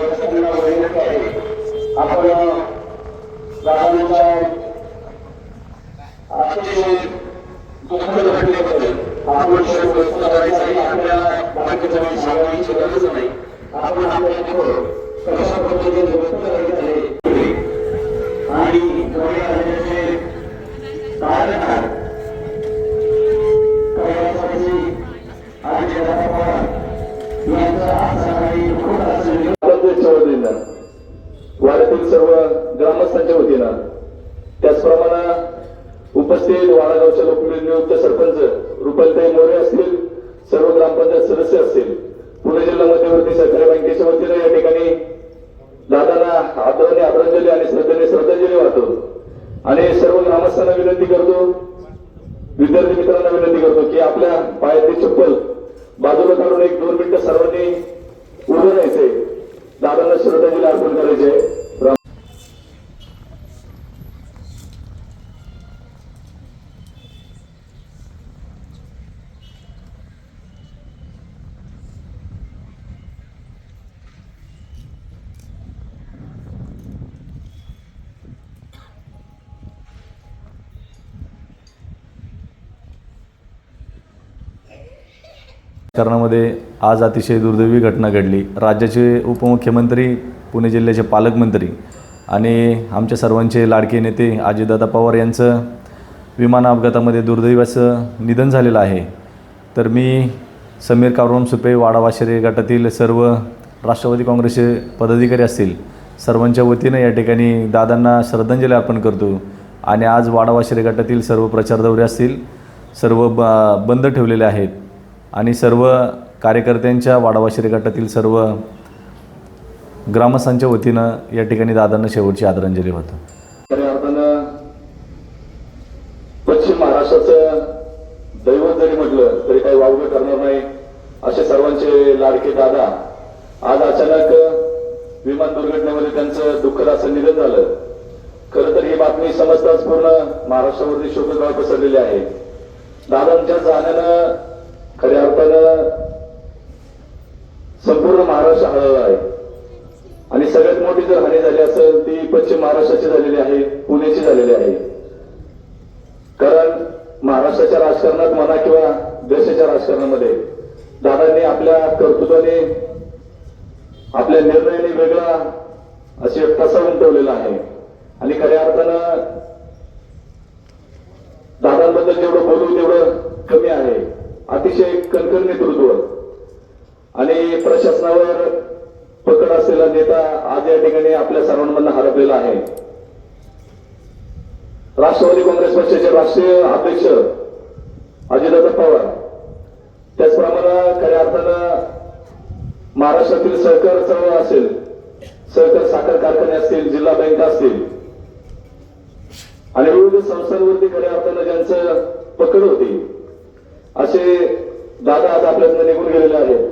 प्रसन्न होईल आहे. आपण दादांच्या अतिशय दुःखद घटनेबद्दल आपण वस्तू करायसाठी आपल्याला बाकीच्या सांगायची गरज नाही. आपण आपल्या कशा पद्धतीने व्यक्त करायचे आहे आणि कारण वाड्यातील सर्व ग्रामस्थांच्या वतीनं त्याचप्रमाणे उपस्थित वाडागावच्या लोकनियुक्त सरपंच रुपालताई मोरे असतील, सर्व ग्रामपंचायत सदस्य असतील, पुणे जिल्हा मध्यवर्ती सहकारी बँकेच्या वतीनं या ठिकाणी दादांना आदरांजली आणि श्रद्धांजली वाहतो आणि सर्व ग्रामस्थांना विनंती करतो, विद्यार्थी मित्रांना विनंती करतो की आपल्या पायातली चप्पल बाजूला काढून 1-2 मिनिटं सर्वांनी उभं राहायचंय, दादांना श्रद्धांजली अर्पण करायची आहे. कारणामध्ये आज अतिशय दुर्दैवी घटना घडली. राज्याचे उपमुख्यमंत्री, पुणे जिल्ह्याचे पालकमंत्री आणि आमच्या सर्वांचे लाडके नेते अजितदादा पवार यांचं विमान अपघातामध्ये दुर्दैवाचं निधन झालेलं आहे. तर मी समीर कावराम सुपे, वाडावाशिरे गटातील सर्व राष्ट्रवादी काँग्रेसचे पदाधिकारी असतील, सर्वांच्या वतीनं या ठिकाणी दादांना श्रद्धांजली अर्पण करतो. आणि आज वाडावाशिरे गटातील सर्व प्रचार दौरे असतील, सर्व बंद ठेवलेले आहेत आणि सर्व कार्यकर्त्यांच्या, वाडावाशिरे गटातील सर्व ग्रामस्थांच्या वतीनं या ठिकाणी दादांना शेवटची आदरांजली वाहतो. खऱ्या अर्थानं पश्चिम महाराष्ट्राचं दैवत जरी म्हटलं तरी काही वावगं करणार नाही असे सर्वांचे लाडके दादा आज अचानक विमान दुर्घटनेमध्ये त्यांचं दुःखद असं निधन झालं. खरं तर ही बातमी समजताच पूर्ण महाराष्ट्रावरती शोककळा पसरलेली आहे. दादांच्या जाण्यानं खऱ्या अर्थानं संपूर्ण महाराष्ट्र हळहळ आहे आणि सगळ्यात मोठी जर हानी झाली असेल ती पश्चिम महाराष्ट्राची झालेली आहे, पुण्याची झालेली आहे. कारण महाराष्ट्राच्या राजकारणात म्हणा किंवा देशाच्या राजकारणामध्ये दादांनी आपल्या कर्तृत्वाने, आपल्या निर्णयाने वेगळा अशी ठसा उमटवलेला आहे आणि खऱ्या अर्थानं दादांबद्दल जेवढं बोलू तेवढं कमी आहे. अतिशय कणखर नेतृत्व आणि प्रशासनावर पकड असलेला नेता आज या ठिकाणी आपल्या सर्वांमधून हरपलेला आहे. राष्ट्रवादी काँग्रेस पक्षाचे राष्ट्रीय अध्यक्ष अजितदादा पवार, त्याचप्रमाणे खऱ्या अर्थानं महाराष्ट्रातील सहकार चळवळ असेल, सहकार साखर कारखाने असतील, जिल्हा बँका असतील आणि विविध संस्थांवरती खऱ्या अर्थानं ज्यांचं पकड होती असे दादा आज आपल्यातनं निघून गेलेले आहेत.